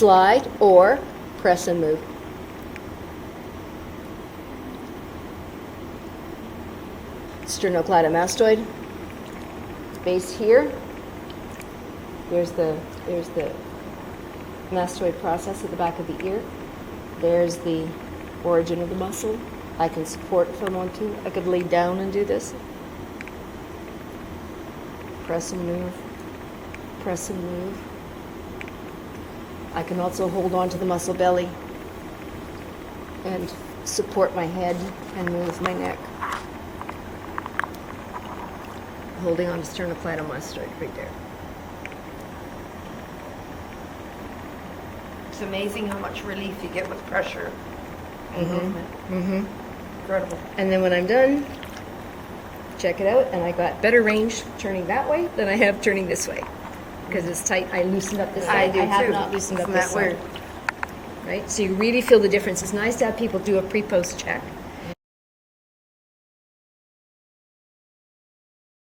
slide or press and move. Sternocleidomastoid, base here. There's the mastoid process at the back of the ear. There's the origin of the muscle. I can support if I want to. I could lay down and do this. Press and move. Press and move. I can also hold on to the muscle belly and support my head and move my neck. Holding on to sternocleidomastoid right there. It's amazing how much relief you get with pressure and movement. Incredible. And then when I'm done, check it out, and I got better range turning that way than I have turning this way. Because it's tight, I loosened up this side. I have not loosened up this side. Right? So you really feel the difference. It's nice to have people do a pre-post check.